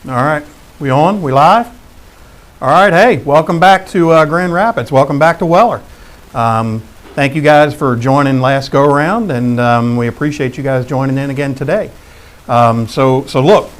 All right, we on? We live? All right, hey, welcome back to Grand Rapids. Welcome back to Weller. Thank you guys for joining last go around, and we appreciate you guys joining in again today. So look,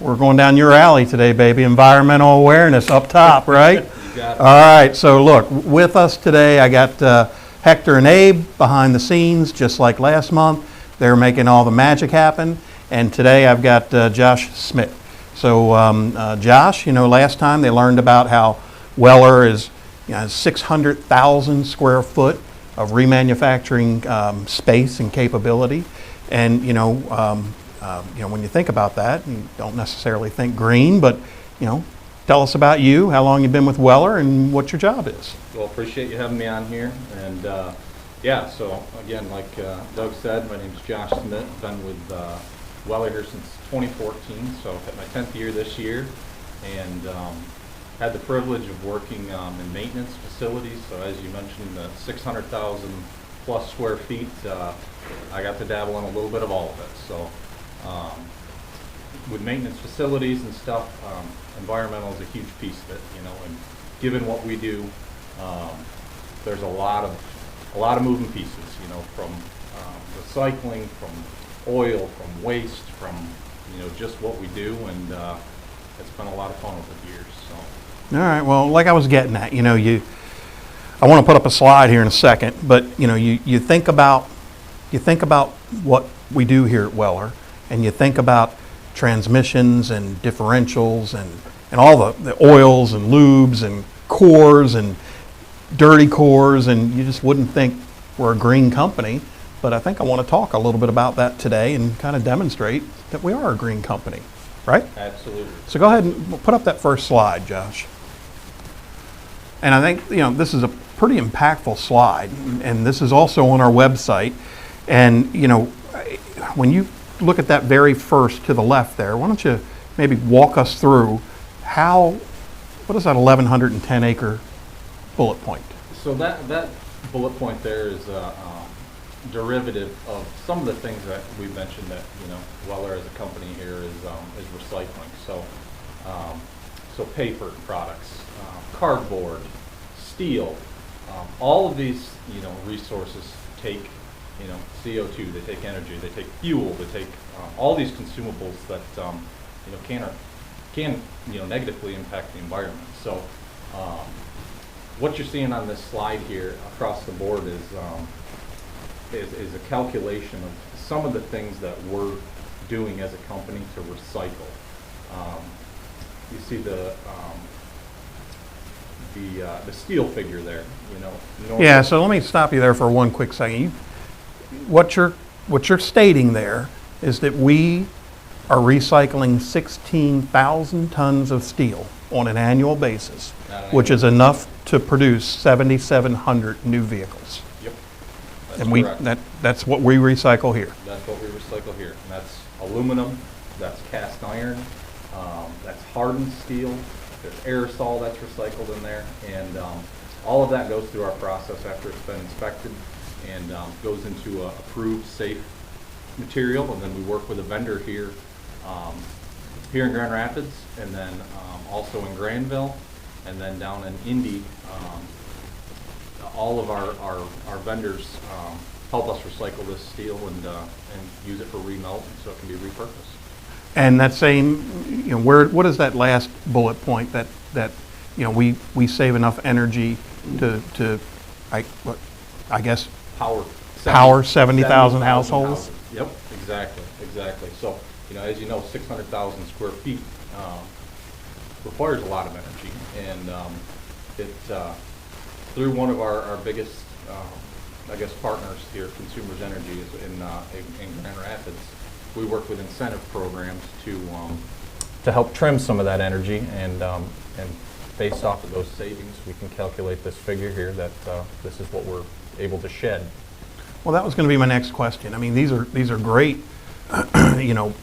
we're going down your alley today, baby. Environmental awareness up top, right? You got it. All right, so look, with us today, I got Hector and Abe behind the scenes, just like last month. They're making all the magic happen. And today I've got Josh Smith. So Josh, last time they learned about how Weller is 600,000 square foot of remanufacturing space and capability. And when you think about that, you don't necessarily think green, but tell us about you, how long you've been with Weller, and what your job is. Well, appreciate you having me on here. And so again, like Doug said, my name's Josh Smith. I've been with Weller here since 2014, so I've had my 10th year this year, and had the privilege of working in maintenance facilities. So as you mentioned, 600,000 plus square feet, I got to dabble in a little bit of all of it. So with maintenance facilities and stuff, environmental is a huge piece of it, and given what we do, there's a lot of moving pieces, from recycling, from oil, from waste, from just what we do, and it's been a lot of fun over the years. So. All right. Well, like I was getting at, I want to put up a slide here in a second, but you think about what we do here at Weller, and you think about transmissions and differentials and all the oils and lubes and cores and dirty cores, and you just wouldn't think we're a green company. But I think I want to talk a little bit about that today and kind of demonstrate that we are a green company, right? Absolutely. So go ahead and put up that first slide, Josh. And I think, this is a pretty impactful slide, and this is also on our website. And, when you look at that very first to the left there, why don't you maybe walk us through what is that 1,110 acre bullet point? So that bullet point there is derivative of some of the things that we mentioned that Weller as a company here is recycling. So paper products, cardboard, steel, all of these resources take CO2, they take energy, they take fuel, they take all these consumables that can negatively impact the environment. So what you're seeing on this slide here across the board is a calculation of some of the things that we're doing as a company to recycle. You see the steel figure there. Yeah. So let me stop you there for one quick second. What you're stating there is that we are recycling 16,000 tons of steel on an annual basis, which is enough to produce 7,700 new vehicles. Yep. And that's what we recycle here. That's what we recycle here. And that's aluminum, that's cast iron, that's hardened steel, there's aerosol that's recycled in there, and all of that goes through our process after it's been inspected and goes into approved safe material, and then we work with a vendor here in Grand Rapids, and then also in Granville, and then down in Indy. All of our vendors help us recycle this steel and use it for remelt, so it can be repurposed. And that same, what is that last bullet point that we save enough energy to I guess power 70,000 households? Yep, exactly. So as you know, 600,000 square feet requires a lot of energy, and it through one of our biggest partners here, Consumers Energy, is in Grand Rapids. We work with incentive programs to help trim some of that energy, and based off of those savings, we can calculate this figure here that this is what we're able to shed. Well, that was going to be my next question. I mean, these are great,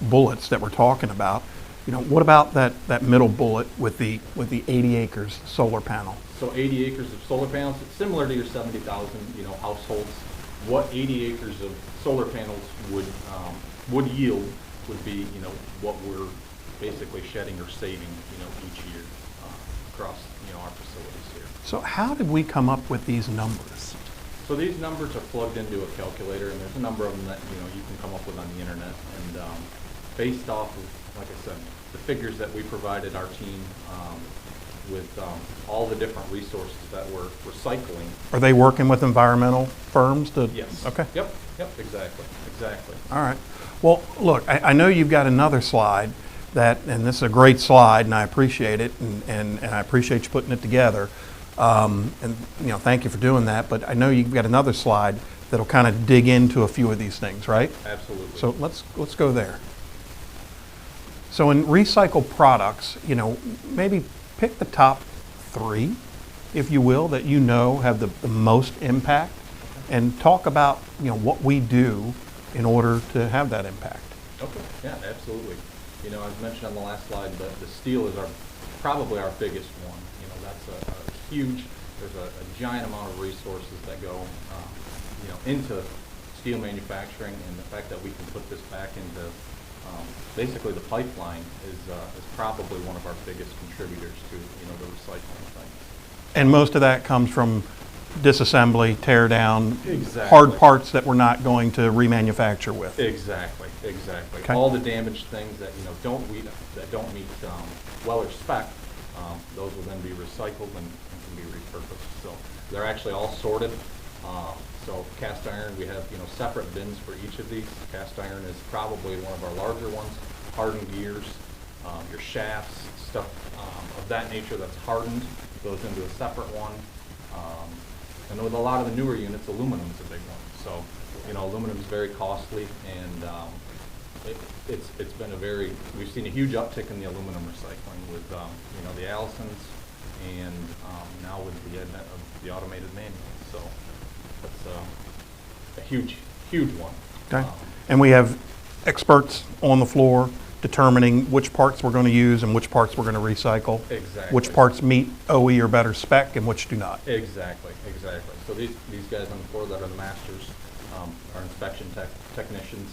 bullets that we're talking about. What about that middle bullet with the 80 acres solar panel? So 80 acres of solar panels, it's similar to your 70,000, households. What 80 acres of solar panels would yield would be, what we're basically shedding or saving, each year across, our facilities here. So how did we come up with these numbers? So these numbers are plugged into a calculator, and there's a number of them that, you can come up with on the internet. And based off of, like I said, the figures that we provided our team with all the different resources that we're recycling. Are they working with environmental firms to? Yes. Okay. Yep, exactly. All right. Well, look, I know you've got another slide and this is a great slide, and I appreciate it, and I appreciate you putting it together. And thank you for doing that. But I know you've got another slide that'll kind of dig into a few of these things, right? Absolutely. So let's go there. So in recycled products, maybe pick the top 3, if you will, that have the most impact, and talk about what we do in order to have that impact. Okay. Yeah, absolutely. As mentioned on the last slide, the steel is probably our biggest one. That's a huge. There's a giant amount of resources that go, into steel manufacturing, and the fact that we can put this back into basically the pipeline is probably one of our biggest contributors to the recycling thing. And most of that comes from disassembly, tear down, Exactly. hard parts that we're not going to remanufacture with. Exactly. Okay. All the damaged things that don't meet Weller spec, those will then be recycled and can be repurposed. So they're actually all sorted. So cast iron, we have separate bins for each of these. Cast iron is probably one of our larger ones. Hardened gears, your shafts, stuff of that nature that's hardened goes into a separate one. And with a lot of the newer units, aluminum is a big one. So aluminum is very costly, and it's been we've seen a huge uptick in the aluminum recycling with the Allisons, and now with the advent of the automated manuals. So that's a huge one. Okay. And we have experts on the floor determining which parts we're going to use and which parts we're going to recycle. Exactly. Which parts meet OE or better spec and which do not. Exactly. So these guys on the floor that are the masters, our inspection technicians,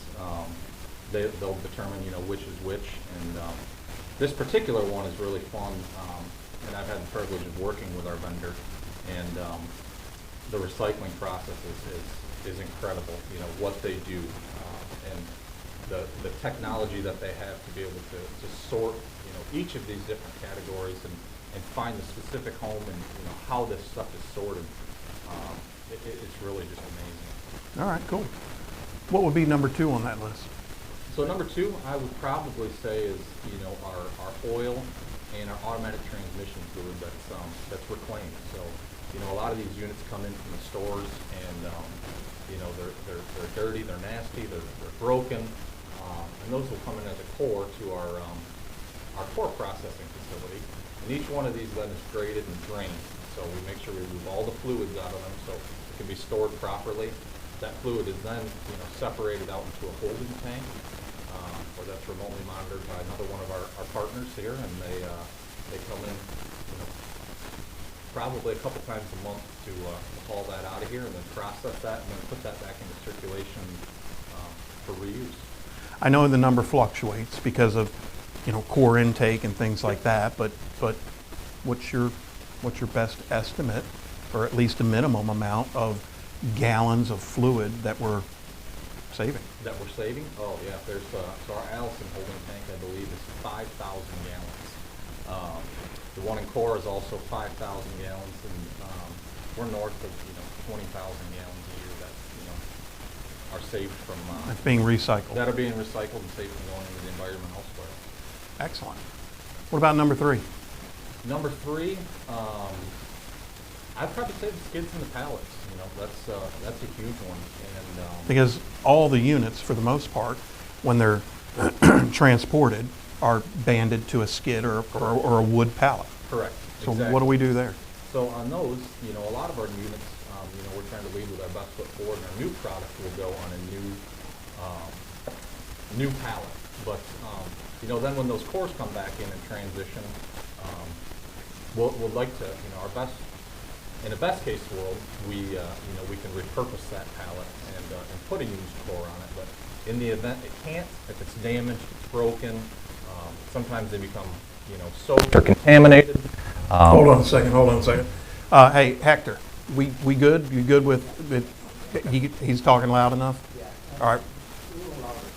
they'll determine which is which. And this particular one is really fun, and I've had the privilege of working with our vendor, and the recycling process is incredible. What they do, and the technology that they have to be able to sort each of these different categories and find the specific home, and how this stuff is sorted. It's really just amazing. All right, cool. What would be number 2 on that list? So number 2, I would probably say is our oil and our automatic transmission fluid that's reclaimed. So a lot of these units come in from the stores, and they're dirty, they're nasty, they're broken, and those will come in as a core to our core processing facility. And each one of these then is graded and drained. So we make sure we remove all the fluids out of them so it can be stored properly. That fluid is then separated out into a holding tank, where that's remotely monitored by another one of our partners here, and they come in probably a couple times a month to haul that out of here and then process that and then put that back into circulation for reuse. I know the number fluctuates because of core intake and things like that, but what's your best estimate, or at least a minimum amount of gallons of fluid that we're saving? That we're saving? Oh yeah, there's so our Allison holding tank, I believe, is 5,000 gallons. The one in core is also 5,000 gallons, and we're north of 20,000 gallons a year that are saved from That's being recycled. that are being recycled and saved from going into the environment elsewhere. Excellent. What about number 3? Number 3, I'd probably say the skids and the pallets. That's a huge one, and Because all the units, for the most part, when they're transported, are banded to a skid or a wood pallet. correct. So Exactly. what do we do there? So on those, a lot of our units, we're trying to lead with our best foot forward, and our new product will go on a new pallet. But then when those cores come back in and transition, we'll like to, our best. In a best case world, we can repurpose that pallet and put a used core on it. But in the event it can't, if it's damaged, it's broken, sometimes they become, soaked or contaminated. Hold on a second. Hey, Hector, we good? You good with he's talking loud enough? All right.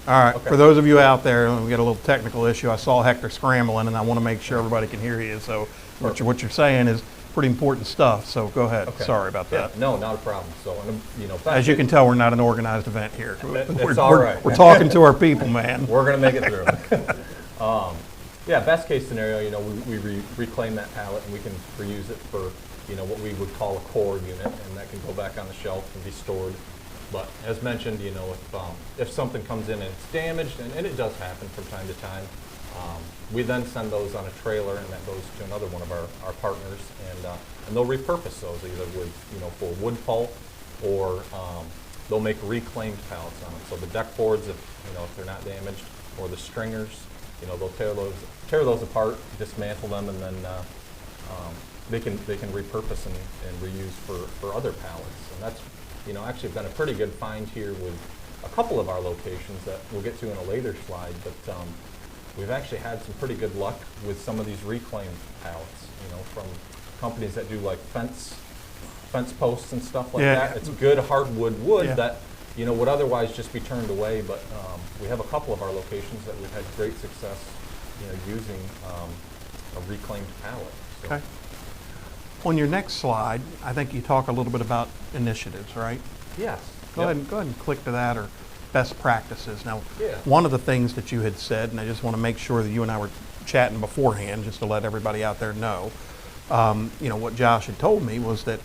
All right. Okay. For those of you out there, we got a little technical issue. I saw Hector scrambling, and I want to make sure everybody can hear you. So what you're saying is pretty important stuff. So go ahead. Okay. Sorry about that. No, not a problem. So, As you can tell, we're not an organized event here. It's all right. We're talking to our people, man. We're going to make it through. Yeah, best case scenario, we reclaim that pallet and we can reuse it for, what we would call a core unit, and that can go back on the shelf and be stored. But as mentioned, if something comes in and it's damaged, and it does happen from time to time, we then send those on a trailer, and that goes to another one of our partners, and they'll repurpose those either with, for wood pulp, or they'll make reclaimed pallets on them. So the deck boards, if they're not damaged, or the stringers, they'll tear those apart, dismantle them, and then they can repurpose and reuse for other pallets. And that's actually been a pretty good find here with a couple of our locations that we'll get to in a later slide. But we've actually had some pretty good luck with some of these reclaimed pallets, from companies that do like fence posts and stuff like that. It's good hardwood wood that would otherwise just be turned away. But we have a couple of our locations that we've had great success using a reclaimed pallet. So. Okay. On your next slide, I think you talk a little bit about initiatives, right? Yes. Go ahead and click to that, or best practices. Now, Yeah. one of the things that you had said, and I just want to make sure that you and I were chatting beforehand, just to let everybody out there know, what Josh had told me was that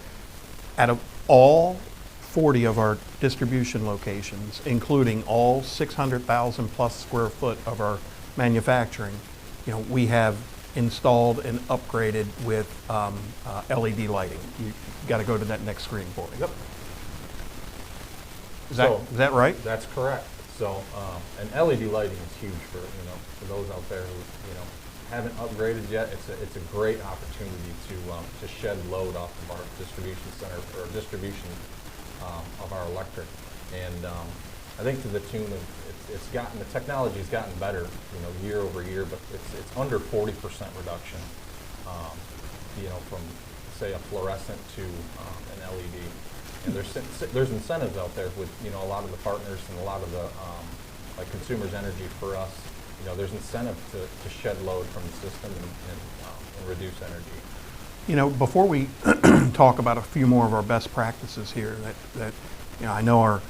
out of all 40 of our distribution locations, including all 600,000 plus square foot of our manufacturing, we have installed and upgraded with LED lighting. You got to go to that next screen for me. Yep. Is that right? That's correct. So, and LED lighting is huge for those out there who haven't upgraded yet. It's a great opportunity to shed load off of our distribution center, or distribution of our electric. And I think to the tune of the technology's gotten better, year over year, but it's under 40% reduction, from say a fluorescent to an LED. And there's incentives out there with a lot of the partners and a lot of the like Consumers Energy for us. There's incentive to shed load from the system and reduce energy. Before we talk about a few more of our best practices here, that I know our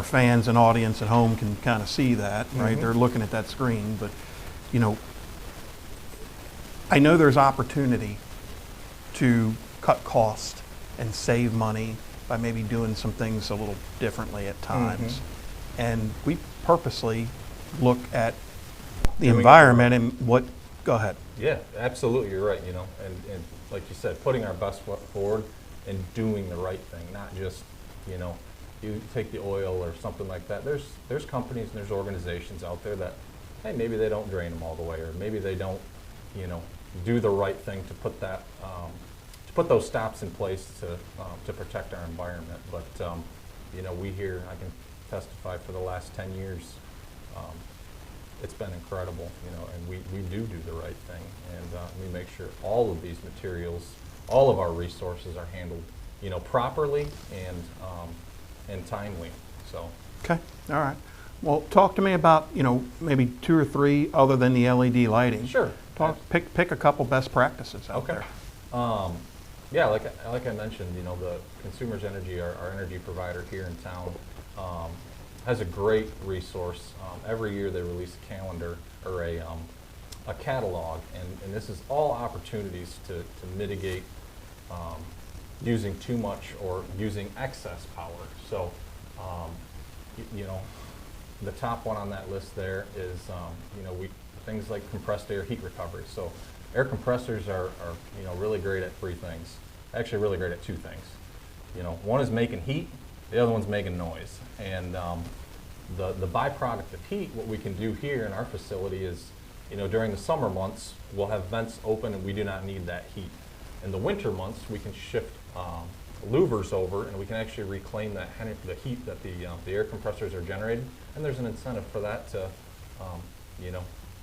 fans and audience at home can kind of see that, right? Mm-hmm. They're looking at that screen, but I know there's opportunity to cut cost and save money by maybe doing some things a little differently at times. Mm-hmm. And we purposely look at the Doing environment and what, go ahead. Yeah, absolutely, you're right, and like you said, putting our best foot forward and doing the right thing, not just, you take the oil or something like that. There's companies and there's organizations out there that, hey, maybe they don't drain them all the way, or maybe they don't, do the right thing to put that, to put those stops in place to protect our environment. But we here, I can testify for the last 10 years, it's been incredible, and we do the right thing, and we make sure all of these materials, all of our resources are handled, properly and timely. So. Okay, all right. Well, talk to me about, maybe 2 or 3 other than the LED lighting. Sure. Pick a couple best practices out there. Yeah, like I mentioned, the Consumers Energy, our energy provider here in town, has a great resource. Every year they release a calendar or a catalog, and this is all opportunities to mitigate using too much or using excess power. So, the top one on that list there is, things like compressed air heat recovery. So air compressors are really great at 3 things. Actually really great at 2 things. One is making heat, the other one's making noise. And the byproduct of heat, what we can do here in our facility is, during the summer months, we'll have vents open and we do not need that heat. In the winter months, we can shift louvers over, and we can actually reclaim the heat that the air compressors are generating. And there's an incentive for that to,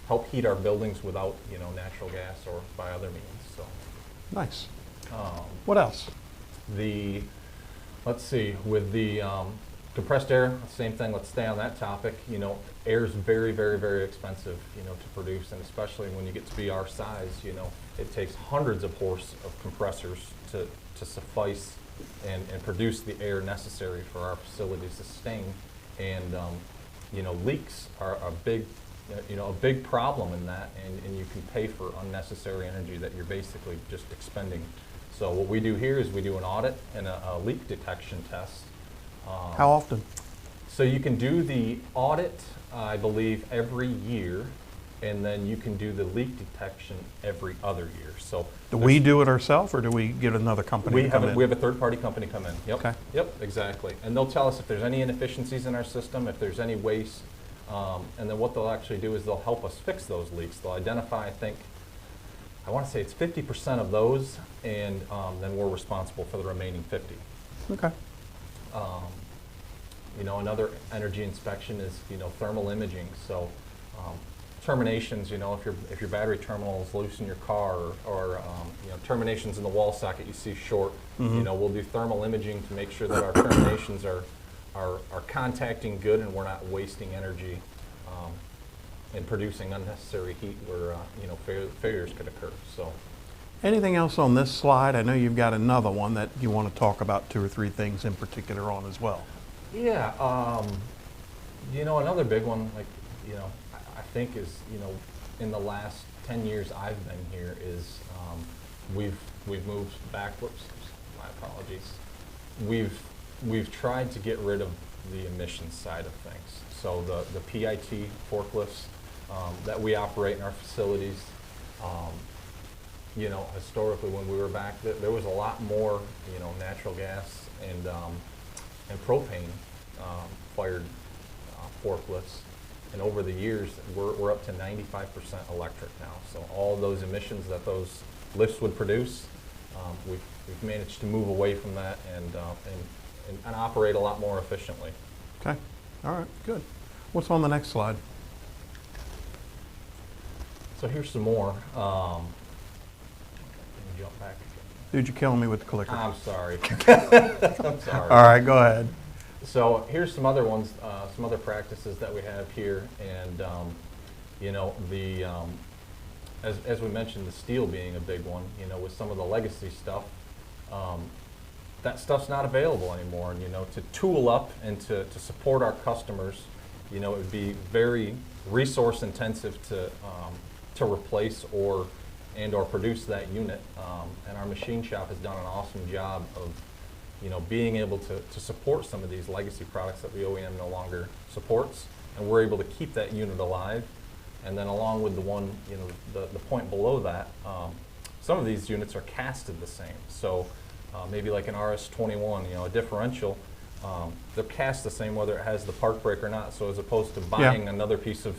help heat our buildings without, natural gas or by other means, so. Nice. Um, What else? Let's see, with the compressed air, same thing, let's stay on that topic. Air is very, very, very expensive, to produce, and especially when you get to be our size, it takes hundreds of horse of compressors to suffice and produce the air necessary for our facilities to sustain. And, leaks are a big problem in that, and you can pay for unnecessary energy that you're basically just expending. So what we do here is we do an audit and a leak detection test. How often? So you can do the audit, I believe, every year, and then you can do the leak detection every other year. So Do we do it ourselves, or do we get another company to come in? we have a third-party company come in. Yep. Okay. Yep, exactly. And they'll tell us if there's any inefficiencies in our system, if there's any waste, and then what they'll actually do is they'll help us fix those leaks. They'll identify, I want to say it's 50% of those, and then we're responsible for the remaining 50. Okay. Another energy inspection is, thermal imaging. So terminations, if your battery terminal is loose in your car, or terminations in the wall socket you see short, we'll do thermal imaging to make sure that our terminations are contacting good and we're not wasting energy and producing unnecessary heat where failures could occur. So. Anything else on this slide? I know you've got another one that you want to talk about 2 or 3 things in particular on as well. Yeah, another big one, I think is, in the last 10 years I've been here is we've moved backwards. My apologies. We've tried to get rid of the emissions side of things. So the PIT forklifts that we operate in our facilities, historically when we were back, there was a lot more, natural gas and propane fired forklifts. And over the years, we're up to 95% electric now. So all those emissions that those lifts would produce, we've managed to move away from that and operate a lot more efficiently. Okay. All right. Good. What's on the next slide? So here's some more. Let me jump back. Dude, you're killing me with the clicker. I'm sorry. I'm sorry. All right. Go ahead. So here's some other ones, some other practices that we have here, and as we mentioned, the steel being a big one. With some of the legacy stuff, that stuff's not available anymore. And to tool up and to support our customers, it would be very resource intensive to replace or produce that unit. And our machine shop has done an awesome job of being able to support some of these legacy products that the OEM no longer supports, and we're able to keep that unit alive. And then along with the one, the point below that, some of these units are casted the same. So maybe like an RS-21, a differential, they're cast the same whether it has the park brake or not. So as opposed to buying another piece of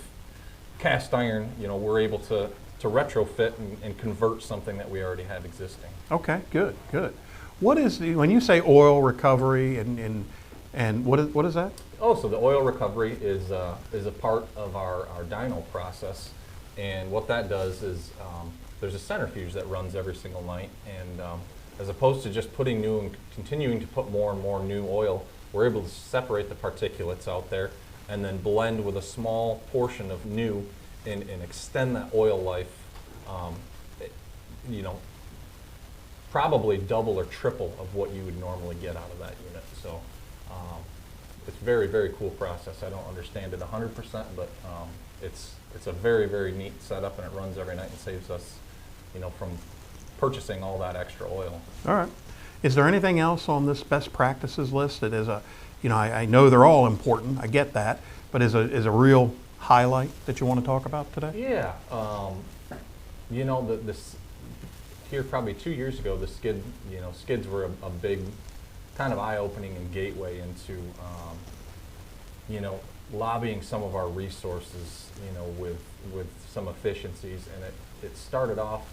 cast iron, we're able to retrofit and convert something that we already have existing. Okay. Good. Good. What is when you say oil recovery and what is that? Oh, so the oil recovery is a part of our dyno process, and what that does is there's a centrifuge that runs every single night, and as opposed to just putting new and continuing to put more and more new oil, we're able to separate the particulates out there and then blend with a small portion of new and extend that oil life. Probably double or triple of what you would normally get out of that unit. So it's a very, very cool process. I don't understand it 100%, but it's a very, very neat setup, and it runs every night and saves us, from purchasing all that extra oil. All right. Is there anything else on this best practices list that is I know they're all important, I get that, but is a real highlight that you want to talk about today? Yeah. This here probably 2 years ago, the skids were a big kind of eye-opening and gateway into, lobbying some of our resources, with some efficiencies. And it started off,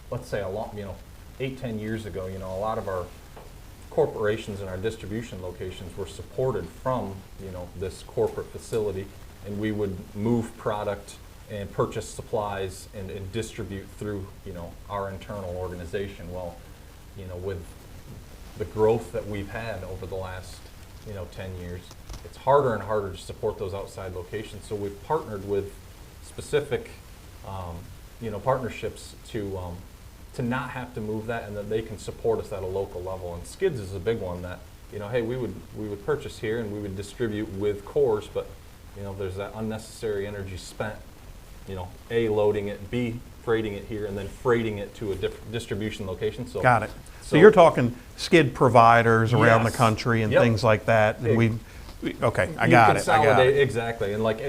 let's say 8-10 years ago, a lot of our corporations and our distribution locations were supported from, this corporate facility. and we would move product and purchase supplies and distribute through, our internal organization. Well, with the growth that we've had over the last, 10 years, it's harder and harder to support those outside locations. So we've partnered with specific, partnerships to not have to move that, and that they can support us at a local level. And skids is a big one that, hey, we would purchase here and we would distribute with cores, but there's that unnecessary energy spent, A, loading it, B, freighting it here, and then freighting it to a distribution location. So Got it. So you're talking skid providers around the Yes. country and Yep. things like that. And okay, I you got it. consolidate, exactly, and like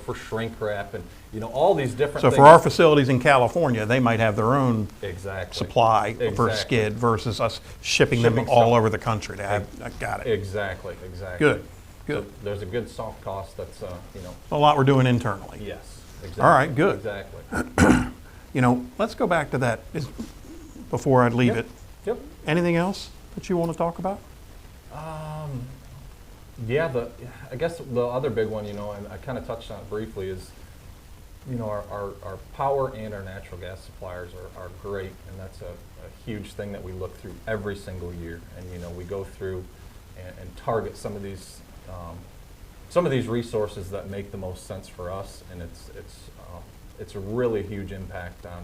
for shrink wrap and all these different So things. for our facilities in California, they might have their own exactly supply for Exactly. skid versus us shipping them Shipping all stuff. over the country to have. I got it. exactly. Good. So Good. there's a good soft cost that's A lot we're doing internally. yes. Exactly. All right, good. Exactly. Let's go back to that before I leave it. Yep. Anything else that you want to talk about? Yeah, I guess the other big one, and I kind of touched on it briefly, is, our power and our natural gas suppliers are great, and that's a huge thing that we look through every single year. And, we go through and target some of these resources that make the most sense for us, and it's a really huge impact on,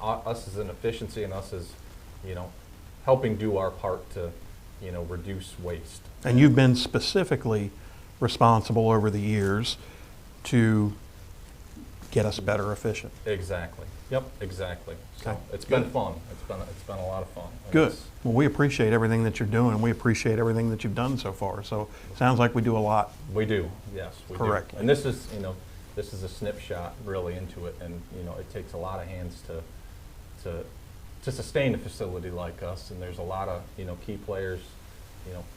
us as an efficiency and us as, helping do our part to, reduce waste. And you've been specifically responsible over the years to get us better efficient. Exactly. Yep. Exactly. So Okay. it's been Good. fun. It's been a lot of fun. And Good. it's- Well, we appreciate everything that you're doing. We appreciate everything that you've done so far. So sounds like we do a lot. We do. Yes. We Correctly. do. And this is, this is a snapshot really into it, and it takes a lot of hands to sustain a facility like us. And there's a lot of key players,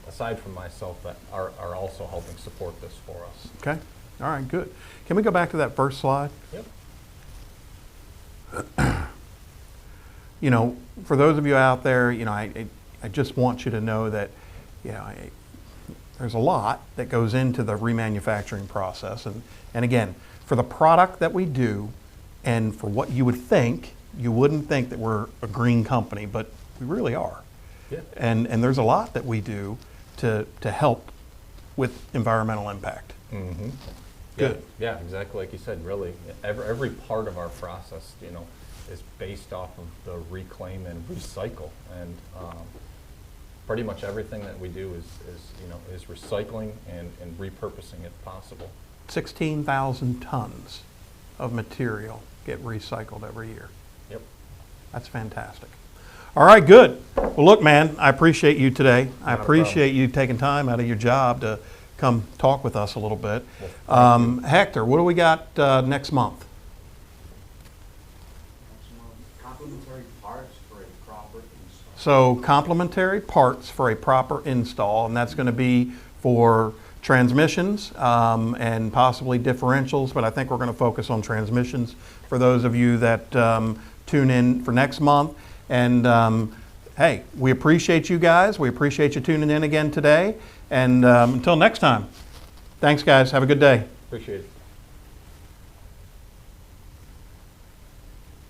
aside from myself, that are also helping support this for us. Okay? All right, good. Can we go back to that first slide? Yep. For those of you out there, I just want you to know that, there's a lot that goes into the remanufacturing process. And again, for the product that we do and for what you would think, you wouldn't think that we're a green company, but we really are. Yeah. And there's a lot that we do to help with environmental impact. Mm-hmm. Good. Yeah, exactly like you said. Really, every part of our process, is based off of the reclaim and recycle, and pretty much everything that we do is recycling and repurposing if possible. 16,000 tons of material get recycled every year. Yep. That's fantastic. All right, good. Well, look, man, I appreciate you today. I Not a appreciate you taking time out of your job to come talk with us a little bit. Well, Hector, what do we got next month? Complementary parts for a proper install. So complementary parts for a proper install, and that's going to be for transmissions and possibly differentials, but I think we're going to focus on transmissions for those of you that tune in for next month. And hey, we appreciate you guys. We appreciate you tuning in again today. And until next time, thanks guys. Have a good day. Appreciate it.